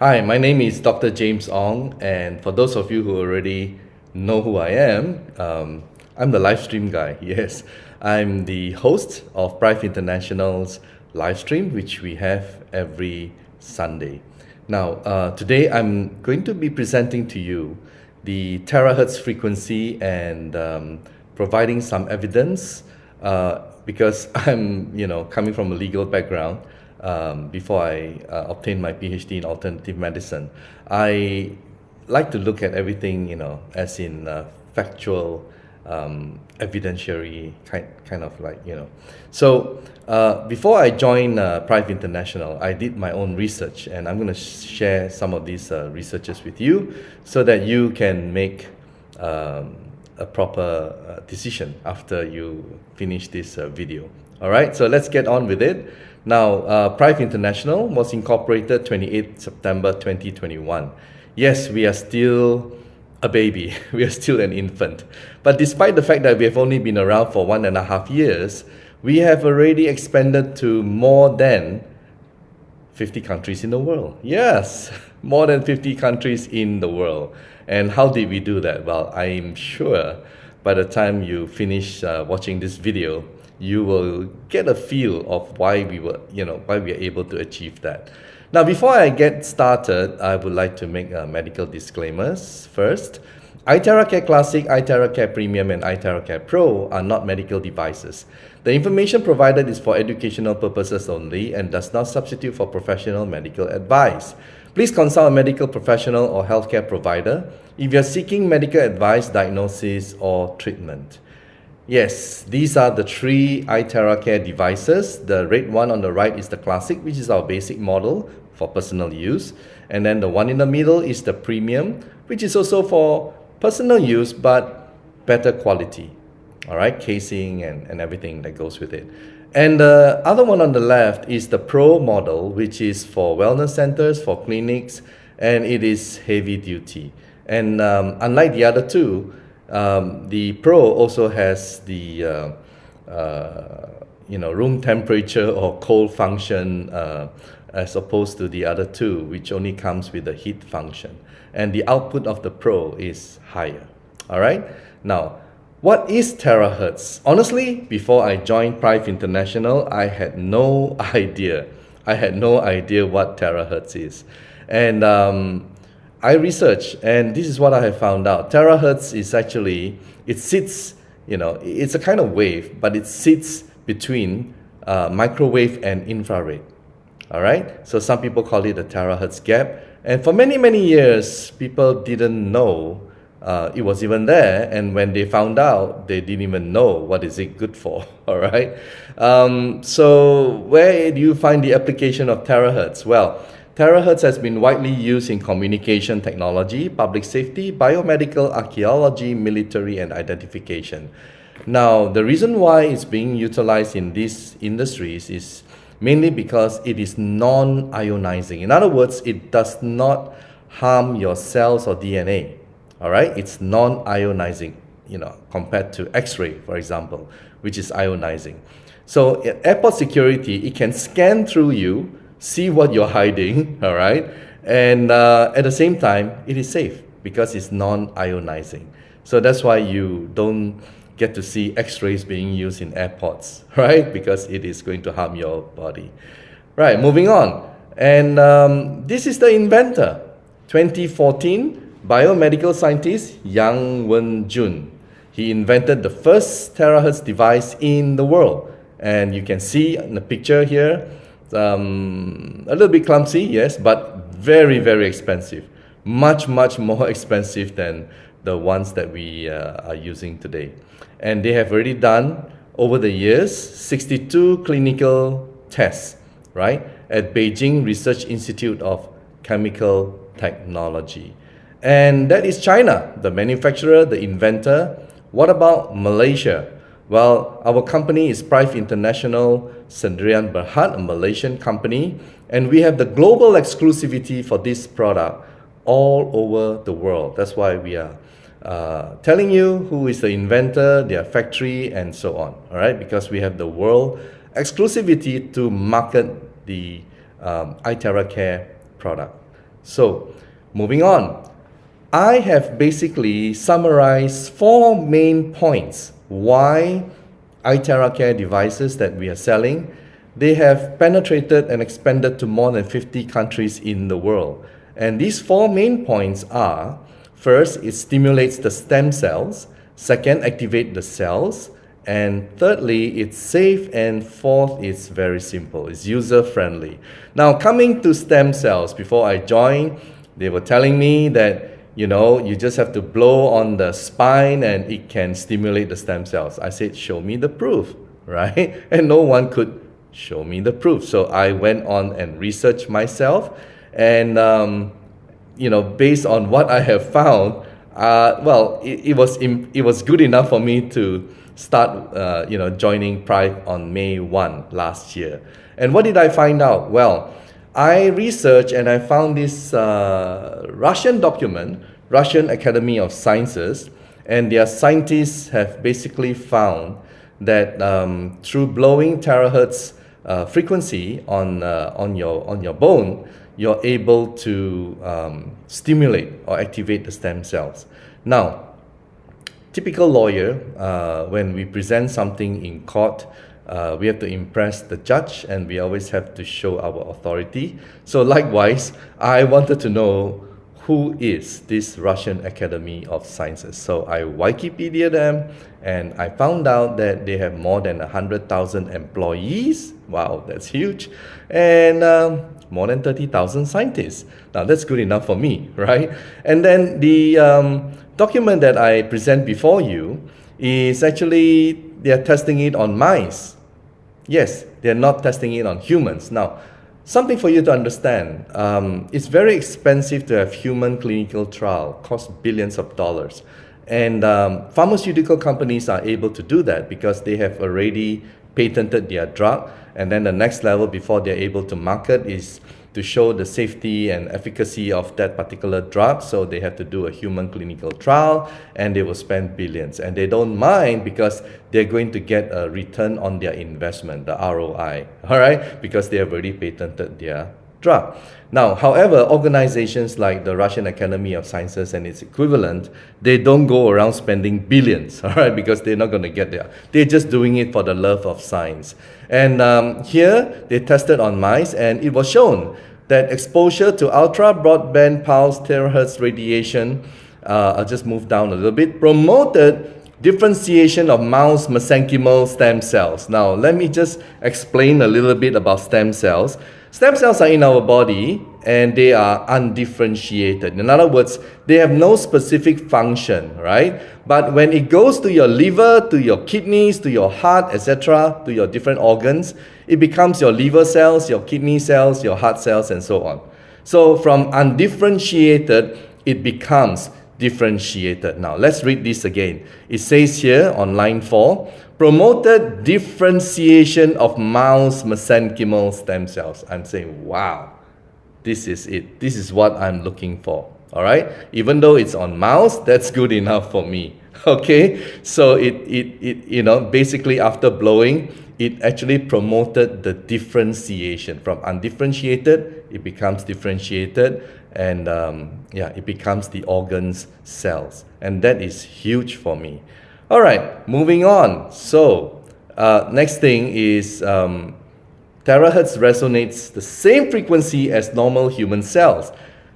Hi, my name is Dr. James Ong, and for those of you who already know who I am, I'm the live stream guy. Yes, I'm the host of Prive International's live stream, which we have every Sunday. Now, today I'm going to be presenting to you the terahertz frequency and providing some evidence because I'm, coming from a legal background. Before I obtained my PhD in alternative medicine, I like to look at everything, as in factual, evidentiary kind of like. So before I joined Prive International, I did my own research, and I'm going to share some of these researches with you so that you can make a proper decision after you finish this video. All right, so let's get on with it. Now, Prive International was incorporated 28 September 2021. Yes, we are still a baby. We are still an infant. But despite the fact that we have only been around for 1.5 years, we have already expanded to more than 50 countries in the world. Yes, more than 50 countries in the world. And how did we do that? Well, I'm sure by the time you finish watching this video, you will get a feel of why we were able to achieve that. Now, before I get started, I would like to make medical disclaimers first. iTera Care Classic, iTera Care Premium, and iTera Care Pro are not medical devices. The information provided is for educational purposes only and does not substitute for professional medical advice. Please consult a medical professional or healthcare provider if you are seeking medical advice, diagnosis, or treatment. Yes, these are the three iTera Care devices. The red one on the right is the Classic, which is our basic model for personal use. And then the one in the middle is the Premium, which is also for personal use, but better quality. All right, casing and everything that goes with it. And the other one on the left is the Pro model, which is for wellness centers, for clinics, and it is heavy duty. And unlike the other two, the Pro also has the room temperature or cold function as opposed to the other two, which only comes with the heat function. And the output of the Pro is higher. All right. Now, what is terahertz? Honestly, before I joined Prive International, I had no idea. I had no idea what terahertz is. And I researched, and this is what I have found out. Terahertz is actually, it sits, it's a kind of wave, but it sits between microwave and infrared. All right? So some people call it the terahertz gap. And for many, many years, people didn't know it was even there. And when they found out, they didn't even know what is it good for. All right? So where do you find the application of terahertz? Well, terahertz has been widely used in communication technology, public safety, biomedical, archaeology, military, and identification. Now, the reason why it's being utilized in these industries is mainly because it is non-ionizing. In other words, it does not harm your cells or DNA. All right? It's non-ionizing, compared to X-ray, for example, which is ionizing. So at airport security, it can scan through you, see what you're hiding, all right? And at the same time, it is safe because it's non-ionizing. So that's why you don't get to see X-rays being used in airports, right? Because it is going to harm your body. Right, moving on. And this is the inventor. 2014, biomedical scientist Yang Wen-jun. He invented the first terahertz device in the world. And you can see in the picture here, a little bit clumsy, yes, but very, very expensive. Much, much more expensive than the ones that we are using today. And they have already done, over the years, 62 clinical tests, right, at Beijing Research Institute of Chemical Technology. And that is China, the manufacturer, the inventor. What about Malaysia? Well, our company is Prive International Sdn Bhd, a Malaysian company, and we have the global exclusivity for this product all over the world. That's why we are telling you who is the inventor, their factory, and so on. All right, because we have the world exclusivity to market the iTera Care product. So, moving on. I have basically summarized 4 main points why iTera Care devices that we are selling, they have penetrated and expanded to more than 50 countries in the world. And these 4 main points are, first, it stimulates the stem cells. Second, activate the cells. And thirdly, it's safe. And fourth, it's very simple. It's user-friendly. Now, coming to stem cells, before I joined, they were telling me that, you know, you just have to blow on the spine and it can stimulate the stem cells. I said, show me the proof, right? And no one could show me the proof. So I went on and researched myself. And, you know, based on what I have found, well, it was good enough for me to start, you know, joining Pride on May 1 last year. And what did I find out? Well, I researched and I found this Russian document, Russian Academy of Sciences, and their scientists have basically found that through blowing terahertz frequency on your bone, you're able to stimulate or activate the stem cells. Now, typical lawyer, when we present something in court, we have to impress the judge and we always have to show our authority. So likewise, I wanted to know who is this Russian Academy of Sciences. So I Wikipedia them and I found out that they have more than 100,000 employees. Wow, that's huge. And more than 30,000 scientists. Now that's good enough for me, right? And then the document that I present before you is actually, they're testing it on mice. Yes, they're not testing it on humans. Now, something for you to understand, it's very expensive to have human clinical trial, costs billions of dollars. And pharmaceutical companies are able to do that because they have already patented their drug. And then the next level before they're able to market is to show the safety and efficacy of that particular drug. So they have to do a human clinical trial and they will spend billions. And they don't mind because they're going to get a return on their investment, the ROI, all right? Because they have already patented their drug. Now, however, organizations like the Russian Academy of Sciences and its equivalent, they don't go around spending billions, all right, because they're not going to get there. They're just doing it for the love of science. And here, they tested on mice, and it was shown that exposure to ultra-broadband pulse terahertz radiation, I'll just move down a little bit, promoted differentiation of mouse mesenchymal stem cells. Now, let me just explain a little bit about stem cells. Stem cells are in our body and they are undifferentiated. In other words, they have no specific function, right? But when it goes to your liver, to your kidneys, to your heart, etc., to your different organs, it becomes your liver cells, your kidney cells, your heart cells, and so on. So from undifferentiated, it becomes differentiated. Now, let's read this again. It says here on line 4, promoted differentiation of mouse mesenchymal stem cells. I'm saying, wow, this is it. This is what I'm looking for. All right? Even though it's on mouse, that's good enough for me. Okay? So it you know, basically after blowing, it actually promoted the differentiation. From undifferentiated, it becomes differentiated, and yeah, it becomes the organ's cells. And that is huge for me. All right, moving on. So next thing is terahertz resonates the same frequency as normal human cells.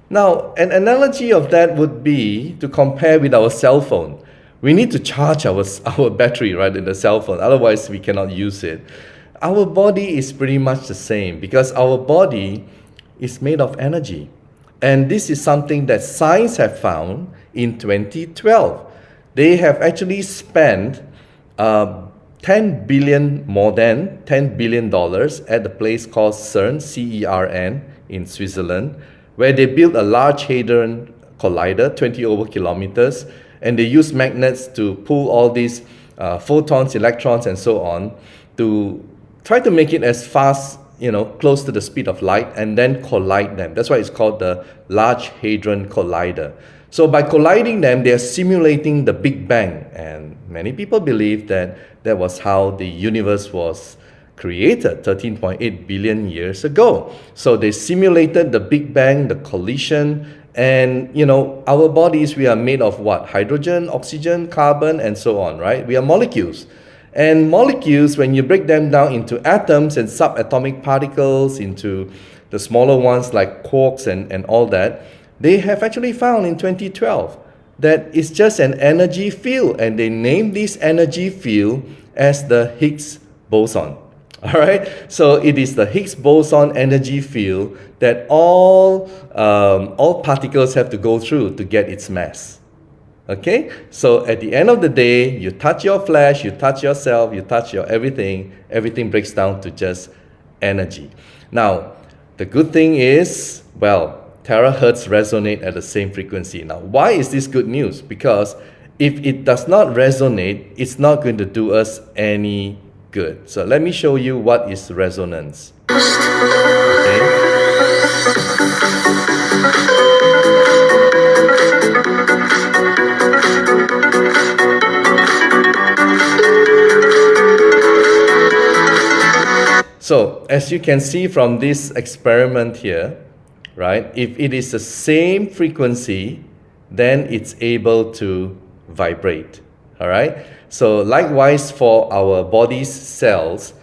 Now, an analogy of that would be to compare with our cell phone. We need to charge our battery, right, in the cell phone. Otherwise, we cannot use it. Our body is pretty much the same because our body is made of energy. And this is something that science have found in 2012. They have actually spent more than $10 billion at the place called CERN, C-E-R-N, in Switzerland, where they built a Large Hadron Collider, 20 over kilometers, and they use magnets to pull all these photons, electrons, and so on to try to make it as fast, you know, close to the speed of light, and then collide them. That's why it's called the Large Hadron Collider. So by colliding them, they are simulating the Big Bang, and many people believe that that was how the universe was created 13.8 billion years ago. So they simulated the Big Bang, the collision, and our bodies, we are made of what? Hydrogen, oxygen, carbon, and so on, right? We are molecules. And molecules, when you break them down into atoms and subatomic particles, into the smaller ones like quarks and all that, they have actually found in 2012 that it's just an energy field, and they named this energy field as the Higgs boson. All right, so it is the Higgs boson energy field that all particles have to go through to get its mass. Okay, so at the end of the day, you touch your flesh, you touch yourself, you touch your everything breaks down to just energy. Now, the good thing is, well, terahertz resonate at the same frequency. Now, why is this good news? Because if it does not resonate, it's not going to do us any good. So let me show you what is resonance. Okay. So as you can see from this experiment here, right, if it is the same frequency, then it's able to vibrate. All right. So likewise for our body's cells,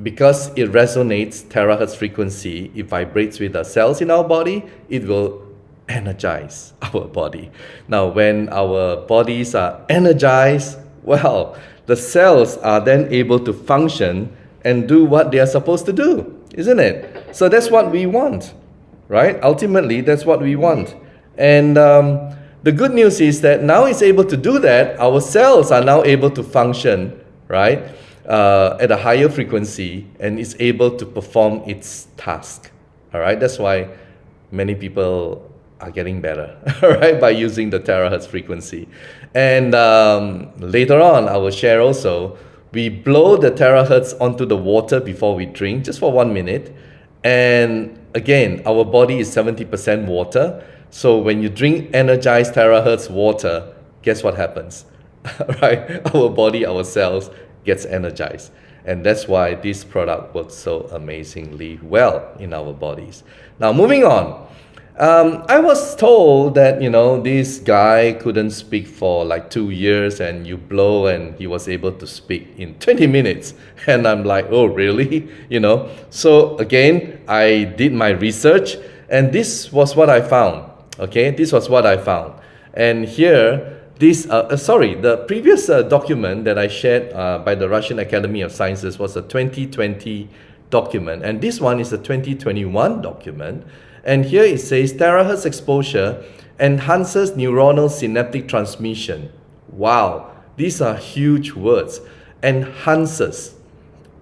because it resonates terahertz frequency, it vibrates with the cells in our body, it will energize our body. Now, when our bodies are energized, well, the cells are then able to function and do what they are supposed to do, isn't it? So that's what we want, right? Ultimately, that's what we want. And the good news is that now it's able to do that. Our cells are now able to function, right, at a higher frequency, and it's able to perform its task. All right, that's why many people are getting better, right, by using the terahertz frequency. And later on, I will share also, we blow the terahertz onto the water before we drink, just for 1 minute. And again, our body is 70% water. So when you drink energized terahertz water, guess what happens? Right? Our body, our cells gets energized. And that's why this product works so amazingly well in our bodies. Now, moving on. I was told that, this guy couldn't speak for like 2 years, and you blow and he was able to speak in 20 minutes. And I'm like, oh, really? So again, I did my research, and this was what I found. Okay, this was what I found. And here, the previous document that I shared by the Russian Academy of Sciences was a 2020 document. And this one is a 2021 document. And here it says, terahertz exposure enhances neuronal synaptic transmission. Wow, these are huge words. Enhances,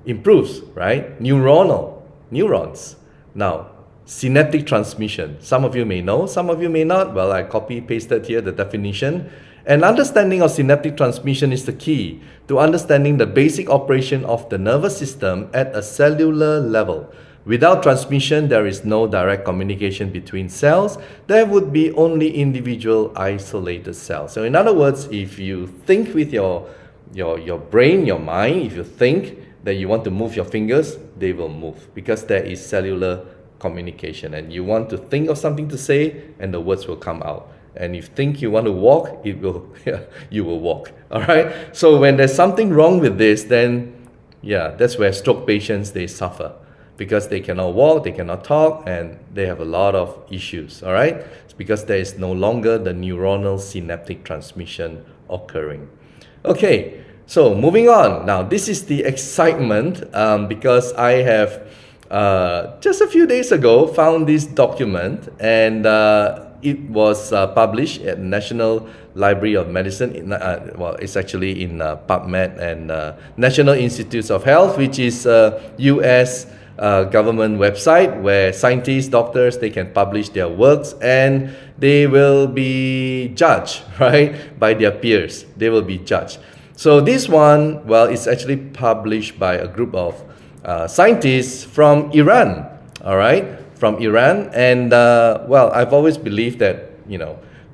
improves, right? Neurons. Now, synaptic transmission. Some of you may know, some of you may not. Well, I copy-pasted here the definition. An understanding of synaptic transmission is the key to understanding the basic operation of the nervous system at a cellular level. Without transmission, there is no direct communication between cells. There would be only individual isolated cells. So in other words, if you think with your brain, your mind, if you think that you want to move your fingers, they will move because there is cellular communication. And you want to think of something to say, and the words will come out. And if you think you want to walk, you will walk. All right. So when there's something wrong with this, then that's where stroke patients, they suffer, because they cannot walk, they cannot talk, and they have a lot of issues. All right. It's because there is no longer the neuronal synaptic transmission occurring. Okay. So moving on. Now this is the excitement because I have just a few days ago found this document, and it was published at National Library of Medicine. It's actually in PubMed and National Institutes of Health, which is a US government website where scientists, doctors, they can publish their works, and they will be judged, right, by their peers. They will be judged. So this one, well, it's actually published by a group of scientists from Iran, all right, from Iran. And well, I've always believed that,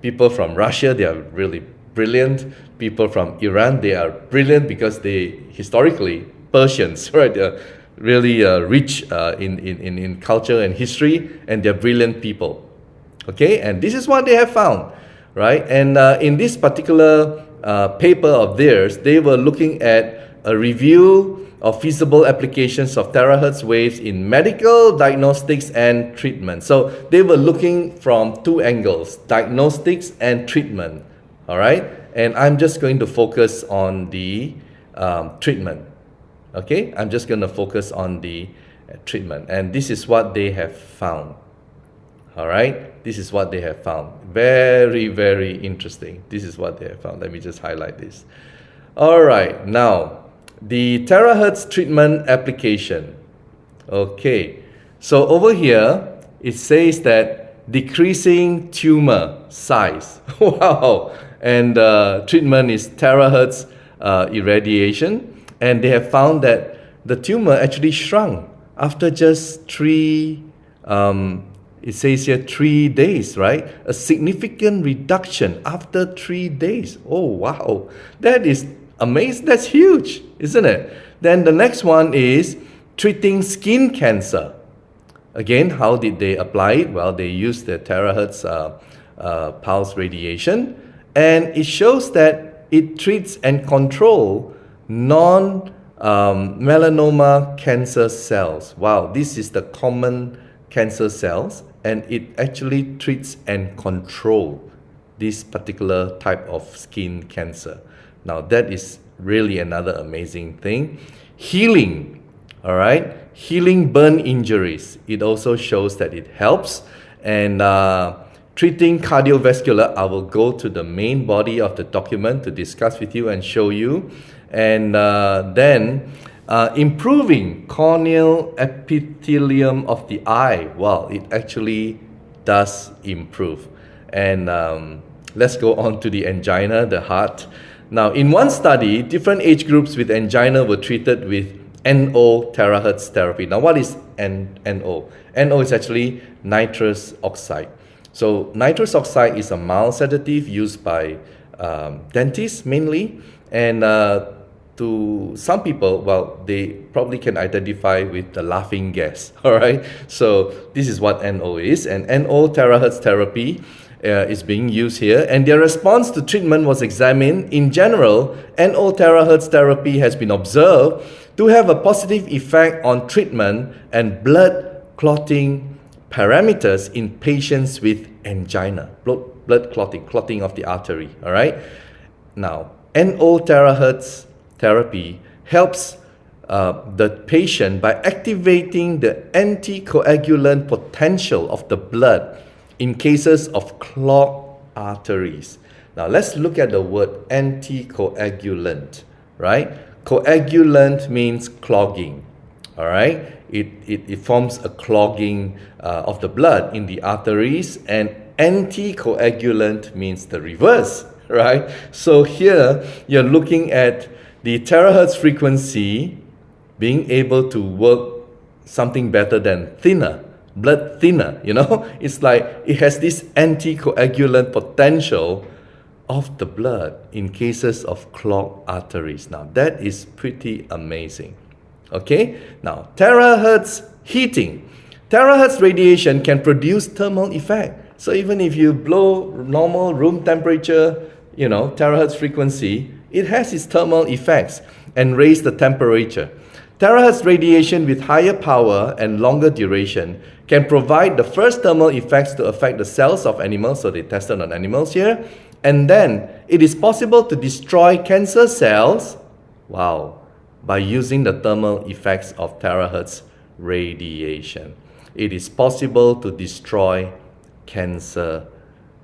people from Russia, they are really brilliant. People from Iran, they are brilliant because they historically Persians, right? They're really rich in culture and history, and they're brilliant people. Okay, and this is what they have found, right? And in this particular paper of theirs, they were looking at a review of feasible applications of terahertz waves in medical diagnostics and treatment. So they were looking from two angles, diagnostics and treatment, all right? And I'm just going to focus on the treatment, okay? I'm just going to focus on the treatment, and this is what they have found. All right, this is what they have found. Very, very interesting. This is what they have found. Let me just highlight this. All right, now the terahertz treatment application. Okay, so over here it says that decreasing tumor size. Wow, and treatment is terahertz irradiation, and they have found that the tumor actually shrunk after just it says here 3 days, right? A significant reduction after 3 days. Oh, wow. That is amazing. That's huge, isn't it? Then the next one is treating skin cancer. Again, how did they apply it? Well, they used the terahertz pulse radiation, and it shows that it treats and controls non-melanoma cancer cells. Wow, this is the common cancer cells, and it actually treats and controls this particular type of skin cancer. Now that is really another amazing thing. Healing, all right? Healing burn injuries. It also shows that it helps. And treating cardiovascular, I will go to the main body of the document to discuss with you and show you. And then improving corneal epithelium of the eye. Well, it actually does improve. And let's go on to the angina, the heart. Now, in one study, different age groups with angina were treated with NO terahertz therapy. Now, what is NO? NO is actually nitrous oxide. So, nitrous oxide is a mild sedative used by dentists mainly, and to some people, well, they probably can identify with the laughing gas, all right? So this is what NO is, and NO terahertz therapy is being used here, and their response to treatment was examined. In general, NO terahertz therapy has been observed to have a positive effect on treatment and blood clotting parameters in patients with angina, blood clotting of the artery, all right? Now, NO terahertz therapy helps the patient by activating the anticoagulant potential of the blood in cases of clogged arteries. Now let's look at the word anticoagulant, right? Coagulant means clogging, all right? It forms a clogging of the blood in the arteries, and anticoagulant means the reverse, right? So here you're looking at the terahertz frequency being able to work something better than thinner, blood thinner, you know? It's like it has this anticoagulant potential of the blood in cases of clogged arteries. Now that is pretty amazing. Okay, now terahertz heating. Terahertz radiation can produce thermal effect. So even if you blow normal room temperature, you know, terahertz frequency, it has its thermal effects and raise the temperature. Terahertz radiation with higher power and longer duration can provide the first thermal effects to affect the cells of animals, so they tested on animals here, and then it is possible to destroy cancer cells, wow, by using the thermal effects of terahertz radiation. It is possible to destroy cancer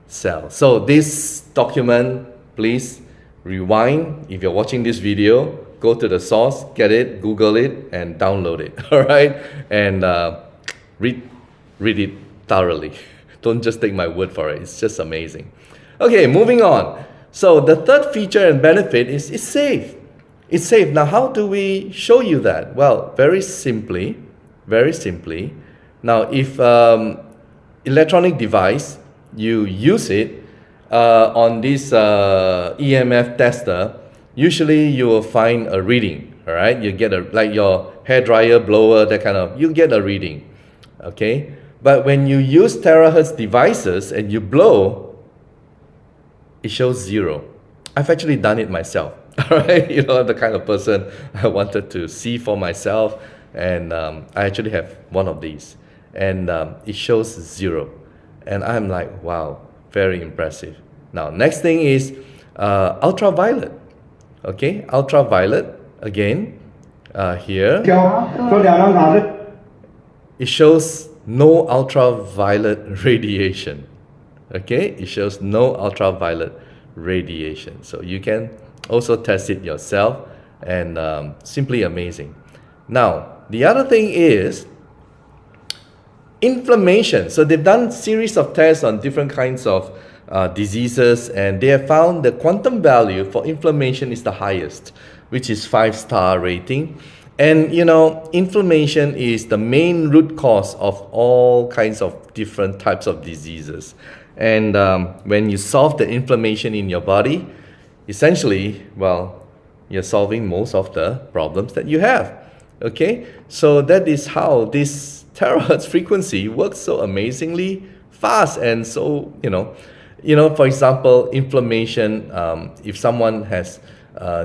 cells. So this document, please rewind. If you're watching this video, go to the source, get it, Google it, and download it, all right? And read it thoroughly. Don't just take my word for it. It's just amazing. Okay, moving on. So the third feature and benefit is it's safe. It's safe. Now, how do we show you that? Well, very simply. Now, if electronic device, you use it on this EMF tester, usually you will find a reading, all right? You get a, like your hair dryer, blower, that kind of, you get a reading, okay? But when you use terahertz devices and you blow, it shows 0. I've actually done it myself, all right? You know, I'm the kind of person I wanted to see for myself, and I actually have one of these, and it shows 0. And I'm like, wow, very impressive. Now, next thing is ultraviolet, okay? Ultraviolet, again, here, it shows no ultraviolet radiation. Okay, it shows no ultraviolet radiation. So you can also test it yourself, and simply amazing. Now, the other thing is inflammation. So they've done series of tests on different kinds of diseases, and they have found the quantum value for inflammation is the highest, which is 5-star rating. And you know, inflammation is the main root cause of all kinds of different types of diseases. And when you solve the inflammation in your body, essentially, well, you're solving most of the problems that you have. Okay, so that is how this terahertz frequency works so amazingly fast. And so, for example, inflammation, if someone has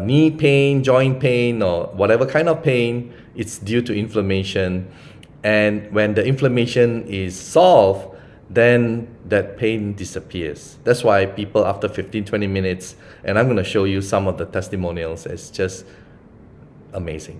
knee pain, joint pain, or whatever kind of pain, it's due to inflammation. And when the inflammation is solved, then that pain disappears. That's why people after 15-20 minutes, and I'm going to show you some of the testimonials, it's just amazing.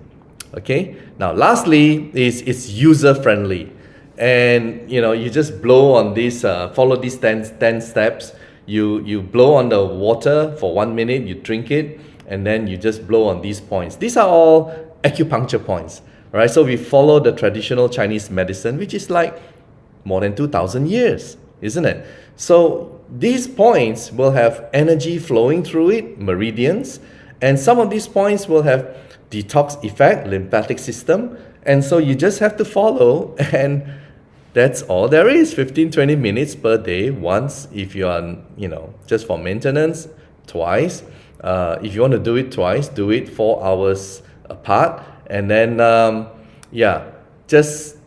Okay, now lastly is it's user friendly, and you just blow on this, follow these 10 steps. You blow on the water for 1 minute, you drink it, and then you just blow on these points. These are all acupuncture points, right? So we follow the traditional Chinese medicine, which is like more than 2,000 years, isn't it? So these points will have energy flowing through it, meridians, and some of these points will have detox effect, lymphatic system, and so you just have to follow, and that's all there is. 15-20 minutes per day, once if you are, just for maintenance, twice. If you want to do it twice, do it 4 hours apart, and then just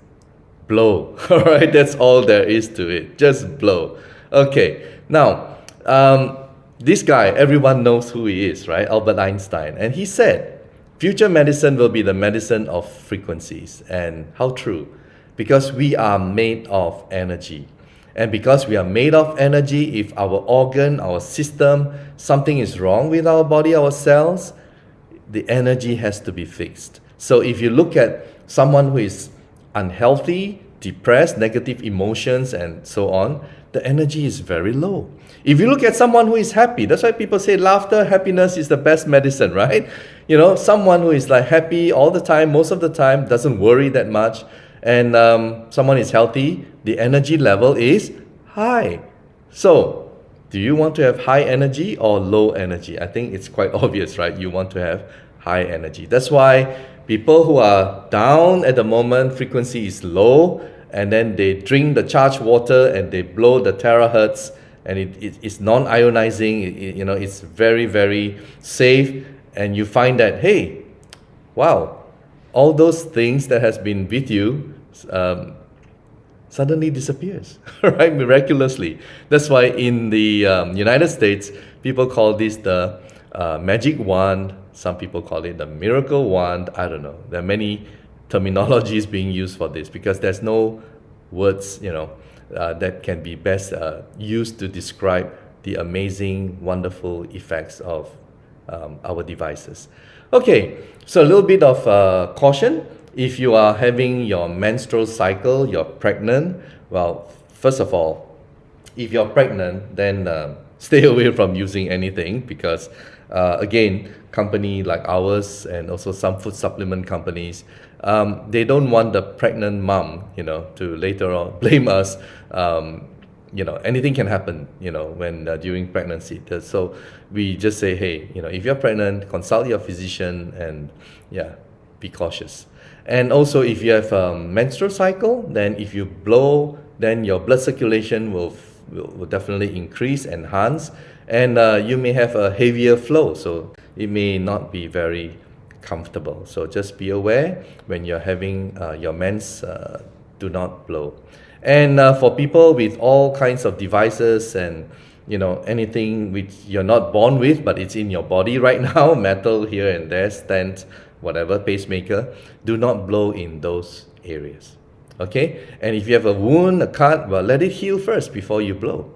blow. All right, that's all there is to it. Just blow. Okay, now this guy, everyone knows who he is, right? Albert Einstein, and he said, future medicine will be the medicine of frequencies. And how true? Because we are made of energy. And because we are made of energy, if our organ, our system, something is wrong with our body, our cells, the energy has to be fixed. So if you look at someone who is unhealthy, depressed, negative emotions, and so on, the energy is very low. If you look at someone who is happy, that's why people say laughter, happiness is the best medicine, right? Someone who is like happy all the time, most of the time, doesn't worry that much, and someone is healthy, the energy level is high. So, do you want to have high energy or low energy? I think it's quite obvious, right? You want to have high energy. That's why people who are down at the moment, frequency is low, and then they drink the charged water and they blow the terahertz, and it's non-ionizing, it's very, very safe, and you find that, hey, wow, all those things that has been with you suddenly disappears, right? Miraculously. That's why in the United States, people call this the magic wand. Some people call it the miracle wand. I don't know. There are many terminologies being used for this because there's no words, that can be best used to describe the amazing, wonderful effects of our devices. Okay, so a little bit of caution. If you are having your menstrual cycle, you're pregnant, well, first of all, if you're pregnant, then stay away from using anything because, again, company like ours and also some food supplement companies, they don't want the pregnant mom, to later on blame us. Anything can happen, when during pregnancy. So we just say, hey, if you're pregnant, consult your physician and be cautious. And also if you have a menstrual cycle, then if you blow, then your blood circulation will definitely increase, enhance, and you may have a heavier flow. So it may not be very comfortable. So just be aware when you're having your mens, do not blow. And for people with all kinds of devices and anything which you're not born with, but it's in your body right now, metal here and there, stent, whatever, pacemaker, do not blow in those areas. Okay? And if you have a wound, a cut, well, let it heal first before you blow.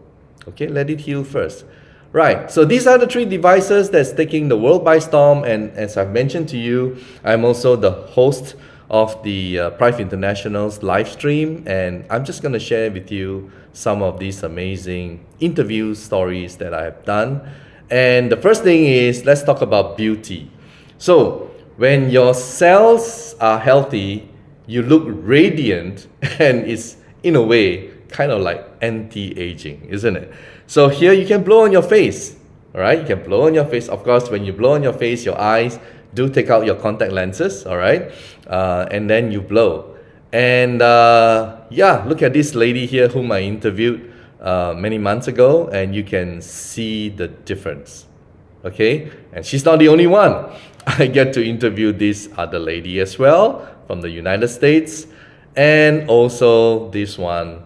Okay? Let it heal first. Right, so these are the 3 devices that's taking the world by storm, and as I've mentioned to you, I'm also the host of the Prive International's live stream, and I'm just going to share with you some of these amazing interview stories that I have done. And the first thing is, let's talk about beauty. So when your cells are healthy, you look radiant, and it's in a way kind of like anti-aging, isn't it? So here you can blow on your face, all right? You can blow on your face. Of course, when you blow on your face, your eyes do take out your contact lenses, all right? And then you blow. And yeah, look at this lady here whom I interviewed many months ago, and you can see the difference, okay? And she's not the only one. I get to interview this other lady as well from the United States, and also this one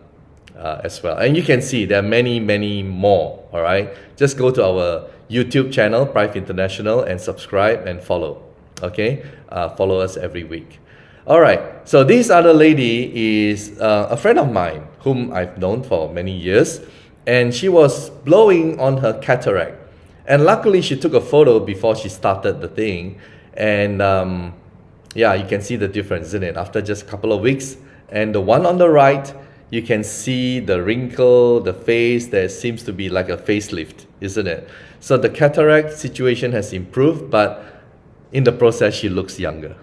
as well. And you can see there are many, many more, all right? Just go to our YouTube channel, Prive International, and subscribe and follow, okay? Follow us every week. All right, so this other lady is a friend of mine whom I've known for many years, and she was blowing on her cataract. And luckily, she took a photo before she started the thing, and yeah, you can see the difference, isn't it? After just a couple of weeks, and the one on the right, you can see the wrinkle, the face. There seems to be like a facelift, isn't it? So the cataract situation has improved, but in the process, she looks younger,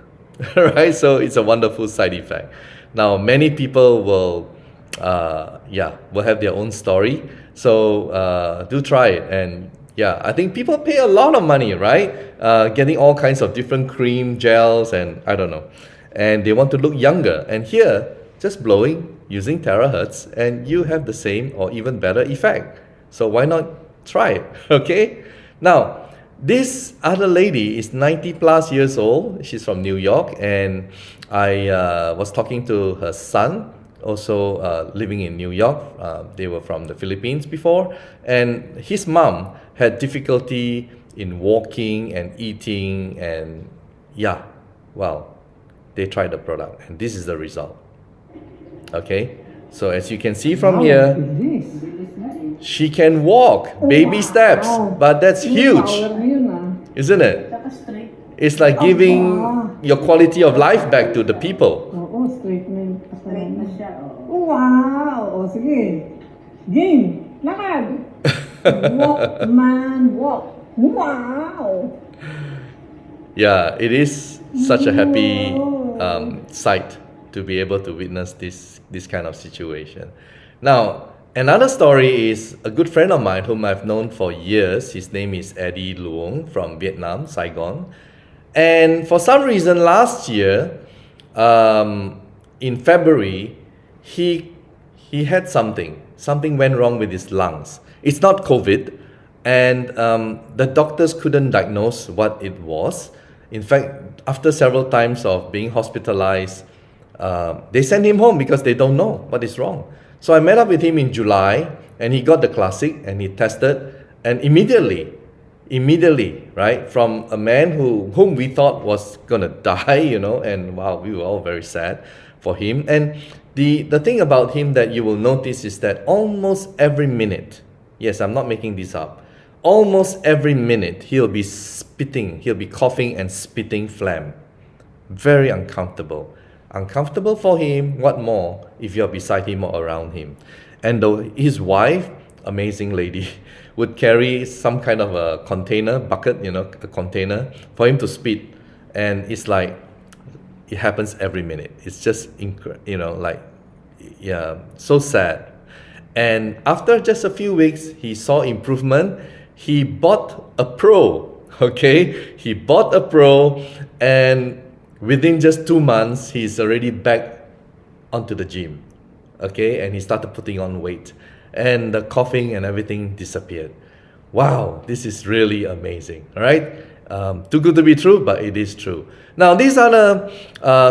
right? So it's a wonderful side effect. Now, many people will have their own story. So do try it. And yeah, I think people pay a lot of money, right? Getting all kinds of different cream, gels, and I don't know. And they want to look younger. And here, just blowing using terahertz, and you have the same or even better effect. So why not try it, okay? Now, this other lady is 90 plus years old. She's from New York, and I was talking to her son, also living in New York. They were from the Philippines before, and his mom had difficulty in walking and eating, and yeah, well, they tried the product, and this is the result. Okay, so as you can see from here, she can walk, baby steps, but that's huge, isn't it? It's like giving your quality of life back to the people. Wow! O sige. Game! Lakad! Walk, man, walk! Wow! Yeah, it is such a happy sight to be able to witness this kind of situation. Now, another story is a good friend of mine whom I've known for years. His name is Eddie Luong from Vietnam, Saigon. And for some reason last year, in February, he had something went wrong with his lungs. It's not COVID, and the doctors couldn't diagnose what it was. In fact, after several times of being hospitalized, they sent him home because they don't know what is wrong. So I met up with him in July, and he got the classic, and he tested, and immediately, right, from a man whom we thought was gonna die, and wow, we were all very sad for him. And the thing about him that you will notice is that almost every minute, yes, I'm not making this up, almost every minute he'll be spitting, he'll be coughing and spitting phlegm. Very uncomfortable. Uncomfortable for him, what more if you're beside him or around him. And his wife, amazing lady, would carry some kind of a container, bucket, a container for him to spit. And it's like, it happens every minute. It's just, so sad. And after just a few weeks, he saw improvement. He bought a Pro, okay? He bought a Pro, and within just 2 months, he's already back onto the gym, okay? And he started putting on weight, and the coughing and everything disappeared. Wow, this is really amazing, all right? Too good to be true, but it is true. Now, this other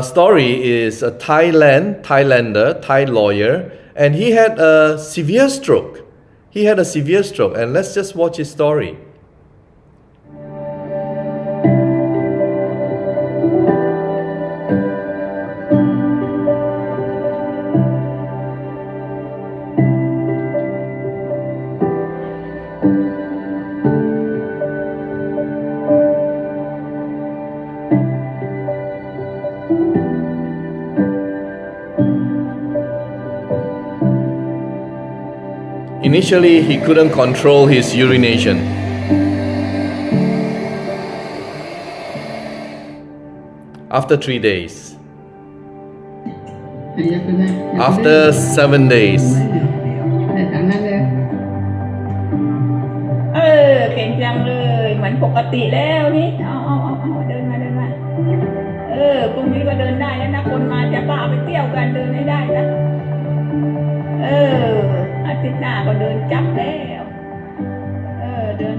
story is a Thai lawyer, and he had a severe stroke. And let's just watch his story. Initially, he couldn't control his urination. After 3 days, after 7 days, เก่งจังเลยเหมือนปกติแล้วนี่เอาเดินมาพรุ่งนี้ก็เดินได้แล้วนะคนมาจะพาไปเที่ยวกันเดินให้ได้นะอาทิตย์หน้าก็เดินจับแล้วเดิน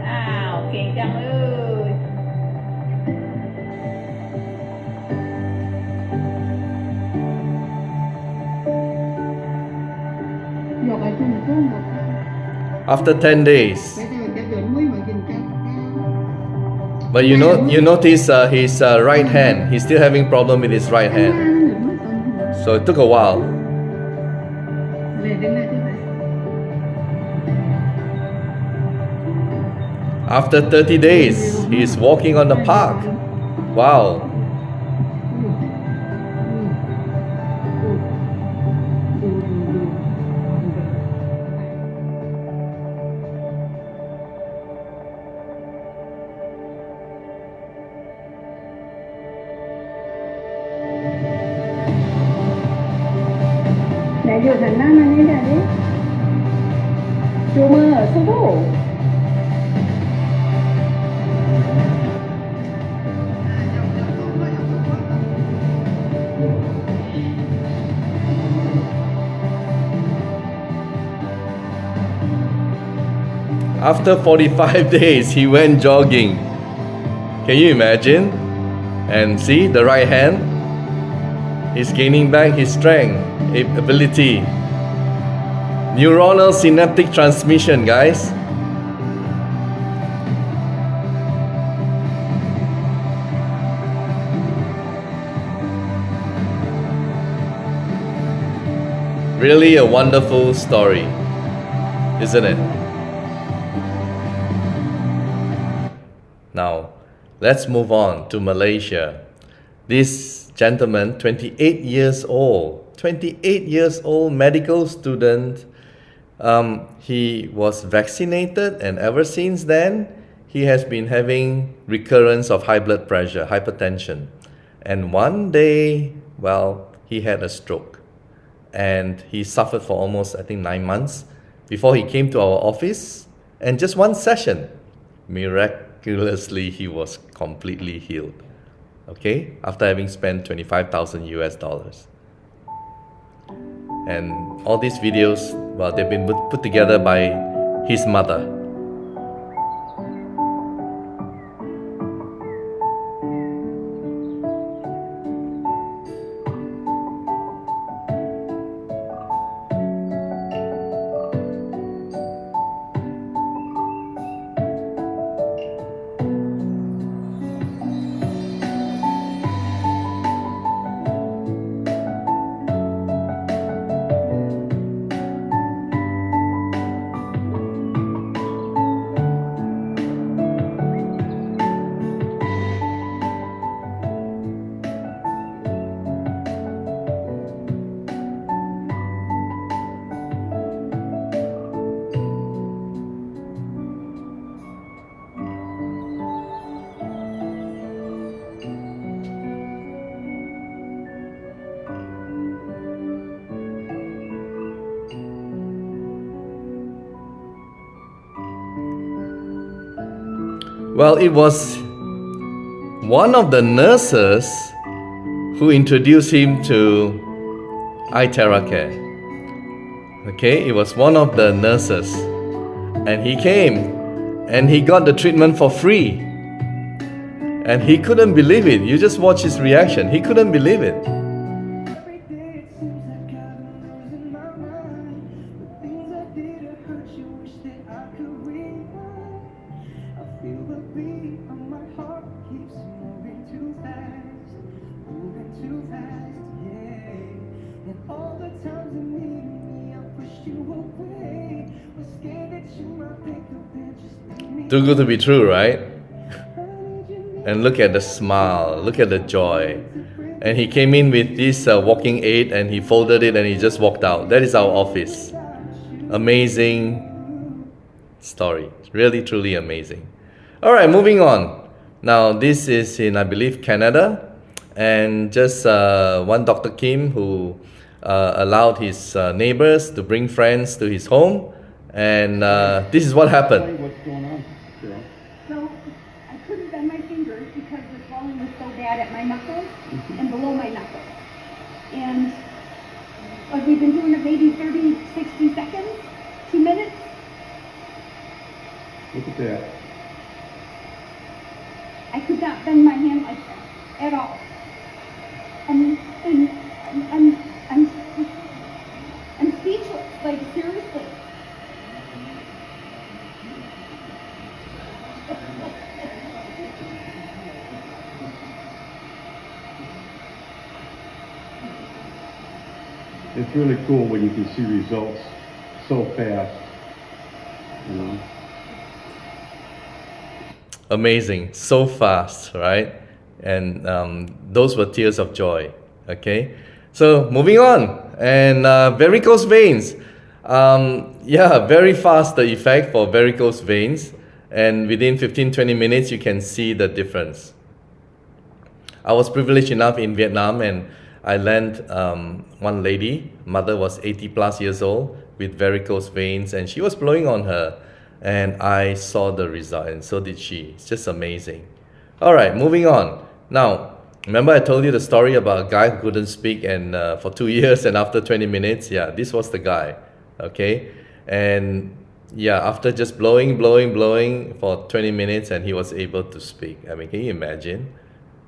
อ้าวเก่งจังเลยafter 10 days. But you notice his right hand, he's still having problem with his right hand. So it took a while. After 30 days, he's walking on the park. Wow. After 45 days, he went jogging. Can you imagine? And see the right hand? He's gaining back his strength, ability. Neuronal synaptic transmission, guys. Really a wonderful story, isn't it? Now, let's move on to Malaysia. This gentleman, 28 years old, medical student, he was vaccinated, and ever since then, he has been having recurrence of high blood pressure, hypertension. And one day, well, he had a stroke. And he suffered for almost, I think, 9 months before he came to our office. And just one session, miraculously, he was completely healed. Okay? After having spent 25,000 US dollars. And all these videos, well, they've been put together by his mother. Well, it was one of the nurses who introduced him to iTera care. Okay, it was one of the nurses. And he came and he got the treatment for free. And he couldn't believe it. You just watch his reaction. He couldn't believe it. Every day it seems like I'm losing my mind. The things I did to hurt you, wish that I could rewind. I feel the beat of my heart keeps moving too fast, yeah. And all the times you needed me, I pushed you away. Was scared that you might pick up and just leave me. Too good to be true, right? I need you And look at the smile, look at the joy. And he came in with this walking aid and he folded it and he just walked out. That is our office. Amazing story. Really, truly amazing. All right, moving on. Now, this is in, I believe, Canada. And just one Dr. Kim who allowed his neighbors to bring friends to his home. And this is what happened. What's going on, Cheryl? So I couldn't bend my fingers because the swelling was so bad at my knuckles and below my knuckles. And like we've been doing it maybe 30, 60 seconds, 2 minutes. Look at that. I could not bend my hand like that at all. And I'm speechless, like seriously. It's really cool when you can see results so fast, you know. Amazing, so fast, right? And those were tears of joy. Okay, so moving on, and varicose veins. Yeah, very fast the effect for varicose veins, and within 15-20 minutes you can see the difference. I was privileged enough in Vietnam, and I lent one lady, mother was 80 plus years old with varicose veins, and she was blowing on her, and I saw the result, and so did she. It's just amazing. All right, moving on. Now, remember I told you the story about a guy who couldn't speak and for 2 years, and after 20 minutes, yeah, this was the guy, okay? And yeah, after just blowing for 20 minutes, and he was able to speak. I mean, can you imagine,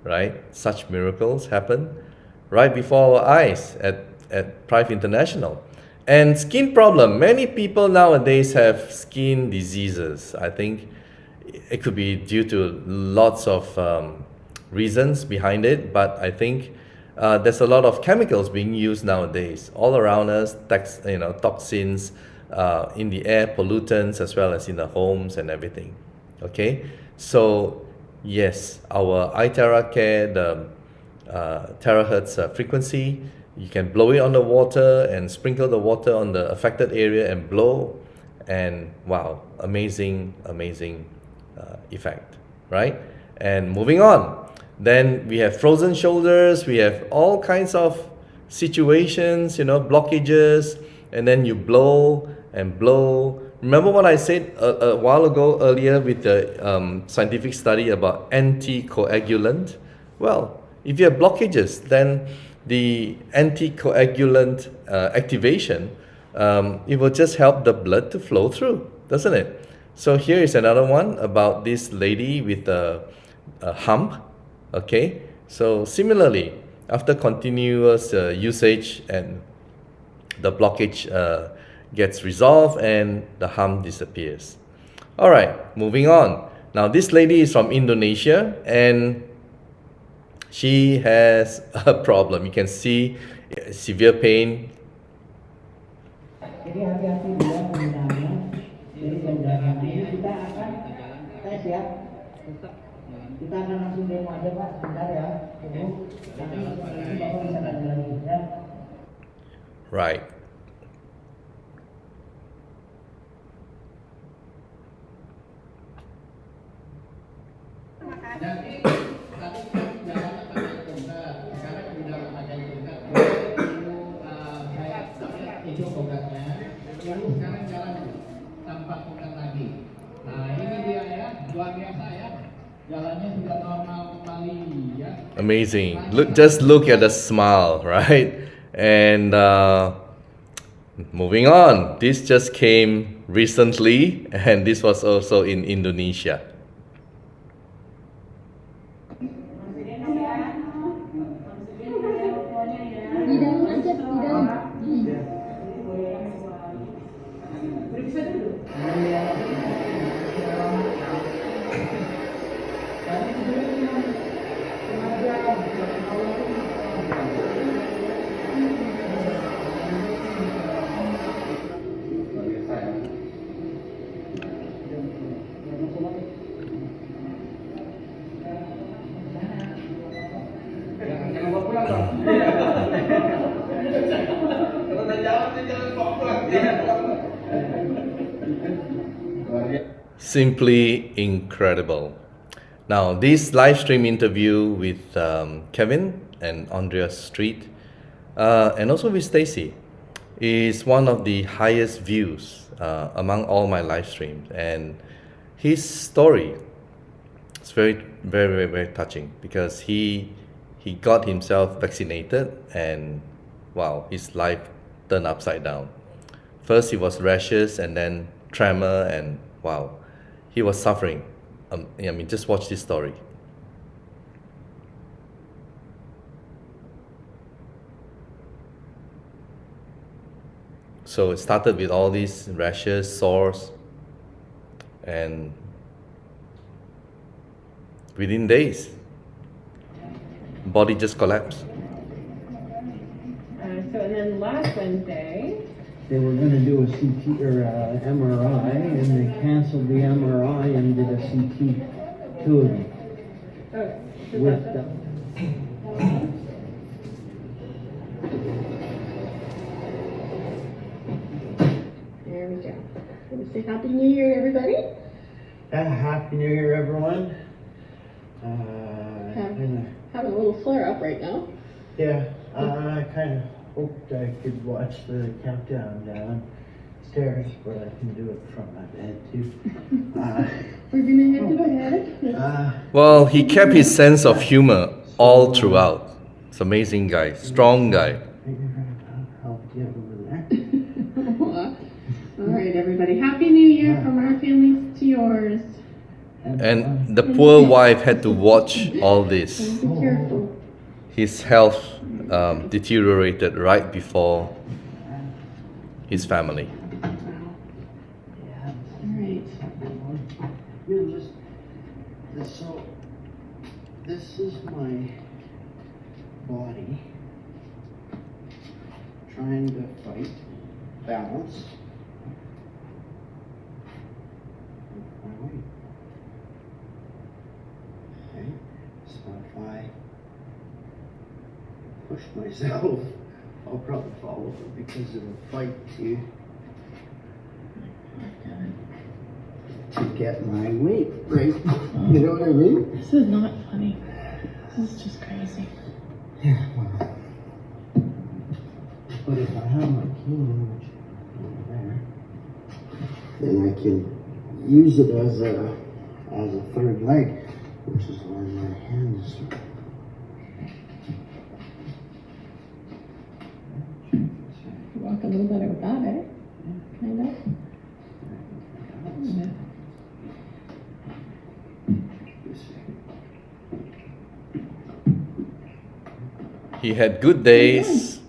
right? Such miracles happen right before our eyes at Prive International. And skin problem, many people nowadays have skin diseases. I think it could be due to lots of reasons behind it, but I think there's a lot of chemicals being used nowadays all around us, toxins in the air, pollutants, as well as in the homes and everything. Okay, so yes, our iTera care, the Terahertz frequency, you can blow it on the water and sprinkle the water on the affected area and blow, and wow, amazing effect, right? And moving on, then we have frozen shoulders, we have all kinds of situations, blockages, and then you blow and blow. Remember what I said a while ago earlier with the scientific study about anticoagulant? Well, if you have blockages, then the anticoagulant activation, it will just help the blood to flow through, doesn't it? So here is another one about this lady with a hump. Okay, so similarly, after continuous usage, and the blockage gets resolved and the hump disappears. All right, moving on. Now this lady is from Indonesia, and she has a problem. You can see severe pain. Jadi hati-hati dia penggunaannya. Jadi belakangan ini kita akan tes ya. Kita akan langsung demo aja Pak, sebentar ya. Nanti setelah ini Bapak bisa tanya lagi ya. Right. Jadi tadi kan jalannya pakai tongkat, sekarang udah pakai tongkat. Dulu saya itu tongkatnya, lalu sekarang jalan tanpa tongkat lagi. Nah ini dia ya, luar biasa ya, jalannya sudah normal kembali ya. Amazing. Just look at the smile, right? And moving on, this just came recently, and this was also in Indonesia. Di dalam aja, di dalam. Simply incredible. Now, this live stream interview with Kevin and Andrea Street, and also with Stacy, is one of the highest views among all my live streams. And his story is very, very, very, very touching because he got himself vaccinated, and wow, his life turned upside down. First, it was rashes, and then tremor, and wow, he was suffering. I mean, just watch this story. So it started with all these rashes, sores, and within days, body just collapsed. So, and then last Wednesday, They were going to do a CT or MRI, and they canceled the MRI and did a CT, two of them. okay, so With that's there we go. Let me say Happy New Year, everybody. Happy New Year, everyone. Having a little flare up right now. Yeah, I kind of hoped I could watch the countdown downstairs, but I can do it from my bed too. We're gonna head to bed. Well, he kept his sense of humor all throughout. It's amazing guy, strong guy. I'll get over there. All right, everybody. Happy New Year from our families to yours. And the poor wife had to watch all this. Be careful. His health deteriorated right before his family. All right. So, this is my body trying to fight balance. My weight. Okay, so if I push myself, I'll probably fall over because it'll fight to get my weight right. You know what I mean? This is not funny. This is just crazy. Yeah, well. But if I have my cane, which is over there, then I can use it as a third leg, which is where my hand is. You walk a little better with that, eh? Kind of. Yeah. He had good days,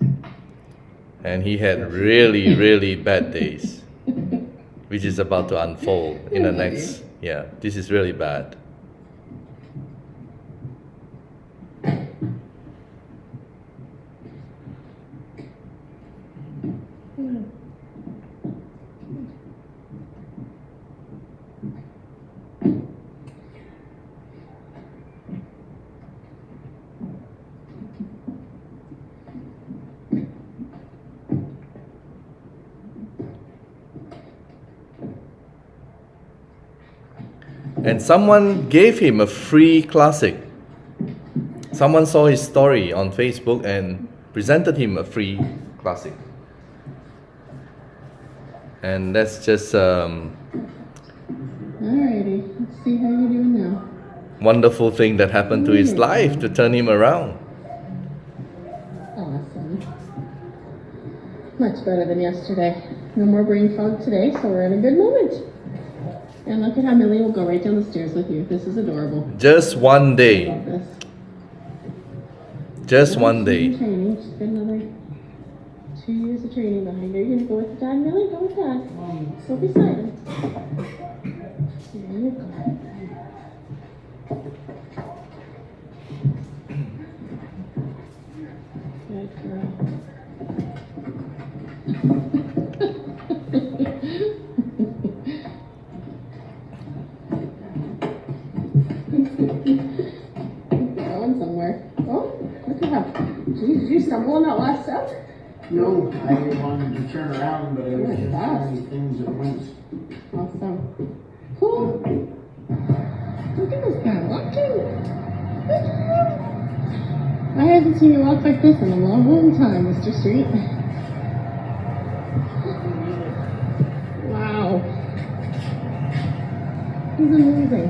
and he had really, really bad days, which is about to unfold in the next. Yeah, this is really bad. And someone gave him a free classic. Someone saw his story on Facebook and presented him a free classic. And that's just Alrighty, let's see how you're doing now. wonderful thing that happened to his life to turn him around. Awesome. Much better than yesterday. No more brain fog today, so we're in a good moment. And look at how Millie will go right down the stairs with you. This is adorable. Just one I day. love this. Just one She's day. in training. She's got another 2 years of training behind her. You're gonna go with Dad, Millie? Go with Dad. So beside him. There you go. Good girl. Going somewhere. Oh, look at how. Geez, did you stumble on that last step? No, I wanted to turn around, but it was just so Fast. many things at once. Awesome. Cool. Look at this guy walking. I haven't seen you walk like this in a long, long time, Mr. Street. Wow. He's amazing.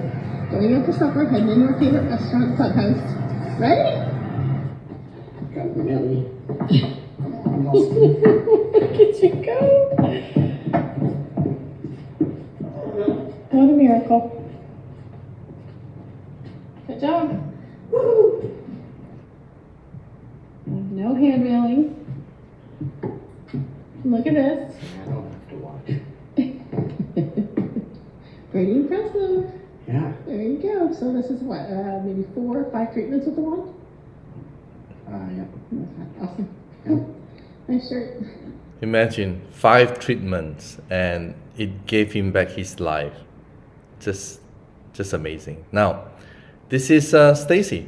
Going out for supper, heading into our favorite restaurant, Clubhouse. Ready? Got Millie. Look at you go. What a miracle. Good job. Woo. No hand wheeling. Look at this. I don't have to watch. Pretty impressive. Yeah. There you go. So this is what, maybe 4 or 5 treatments with the wand? Yeah. Awesome. Nice shirt. Imagine 5 treatments and it gave him back his life. Just amazing. Now, this is Stacy,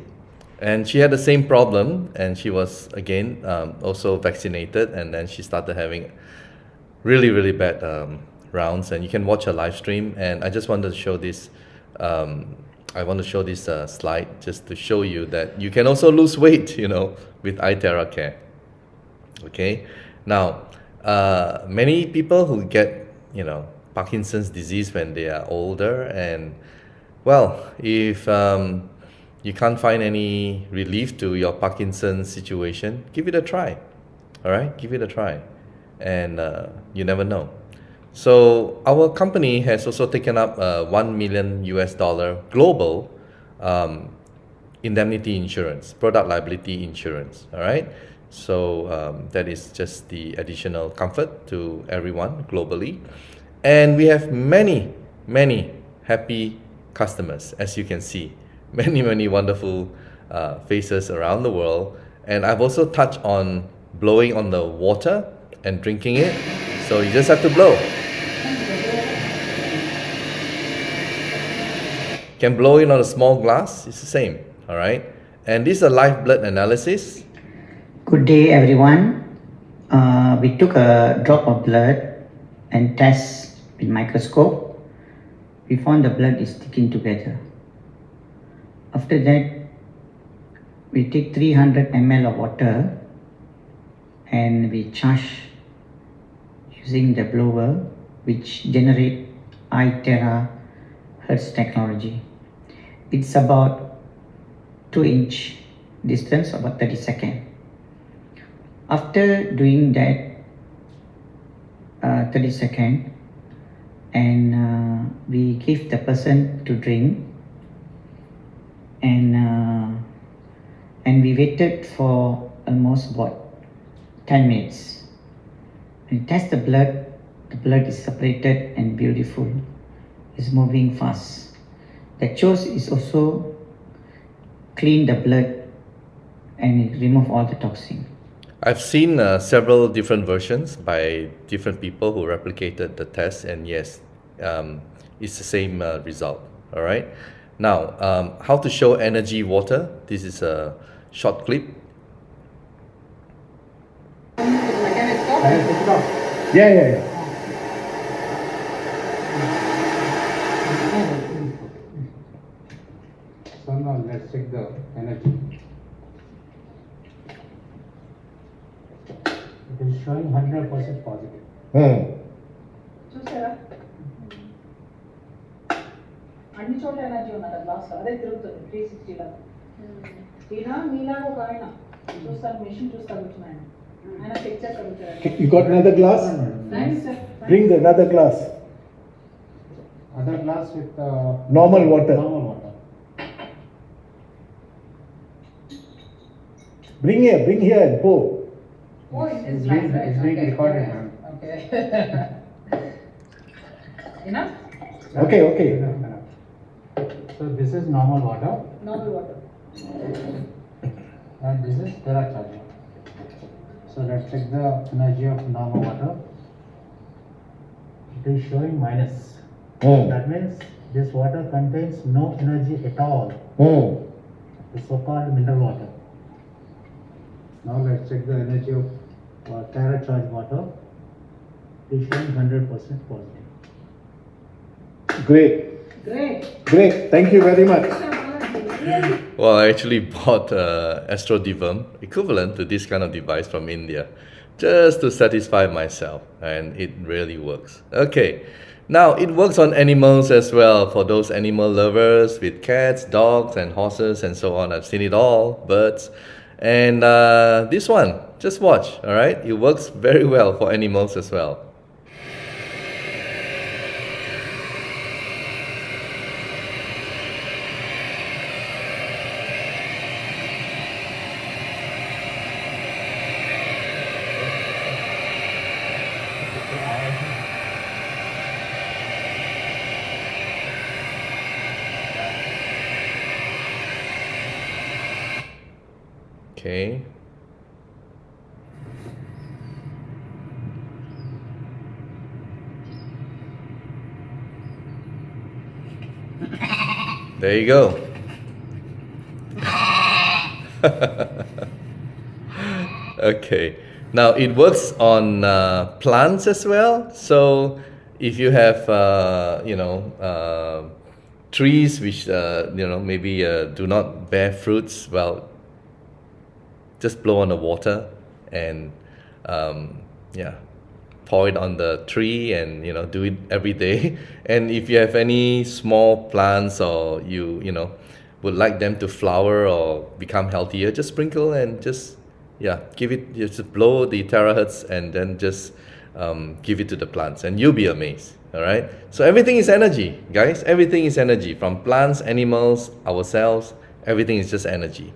and she had the same problem, and she was again also vaccinated, and then she started having really bad rounds. And you can watch her live stream. And I just wanted to show this. I want to show this slide just to show you that you can also lose weight, with iTera care. Okay. Now, many people who get, Parkinson's disease when they are older, and well, if you can't find any relief to your Parkinson's situation, give it a try. All right, give it a try, and you never know. So our company has also taken up $1 million global indemnity insurance, product liability insurance. All right. So that is just the additional comfort to everyone globally. And we have many happy customers, as you can see. Many wonderful faces around the world. And I've also touched on blowing on the water and drinking it. So you just have to blow. Can blow in on a small glass, it's the same. All right. And this is a live blood analysis. Good day, everyone. We took a drop of blood and test with microscope. We found the blood is sticking together. After that, we take 300 ml of water and we charge using the blower, which generate Terahertz technology. It's about 2-inch distance, about 30 seconds. After doing that 30 seconds, and we give the person to drink, and we waited for almost about 10 minutes. When we test the blood is separated and beautiful. It's moving fast. The chose is also clean the blood and remove all the toxin. I've seen several different versions by different people who replicated the test, and yes, it's the same result. All right. Now, how to show energy water. This is a short clip. Yeah. So now let's check the energy. It is showing 100% positive. చూసారా అన్ని చోట్ల energy ఉన్నది glass అదే తిరుగుతుంది 360 లాగా ఈయన మీలాగా ఒక ఆయన చూస్తారు మెషిన్ చూస్తా కూర్చున్నాను ఆయన చెక్ చేస్తారు కూర్చోండి You got another glass? Thanks sir Bring the another glass. Other glass with Normal water. normal water. Bring here and pour. Oh, it is It's glass, being, right? it's being Okay, recorded, okay. ma'am. Okay. Enough? Okay. Enough, enough. So this is normal water Normal water. and this is Terahertz. So let's check the energy of normal water. It is showing minus. That means this water contains no energy at all. The so-called mineral water. Now let's check the energy of Terahertz water. It is showing 100% positive. Great. Thank you very much. Well, I actually bought Astro Divam equivalent to this kind of device from India just to satisfy myself, and it really works. Okay, now it works on animals as well, for those animal lovers with cats, dogs and horses and so on. I've seen it all, birds. And this one, just watch, all right? It works very well for animals as well. Okay. There you go. Okay. Now it works on plants as well. So if you have, trees which, maybe do not bear fruits, well, just blow on the water and pour it on the tree, and do it every day. And if you have any small plants, or you would like them to flower or become healthier, just sprinkle and just just blow the terahertz, and then just give it to the plants, and you'll be amazed. All right, so everything is energy, guys. Everything is energy, from plants, animals, ourselves. Everything is just energy.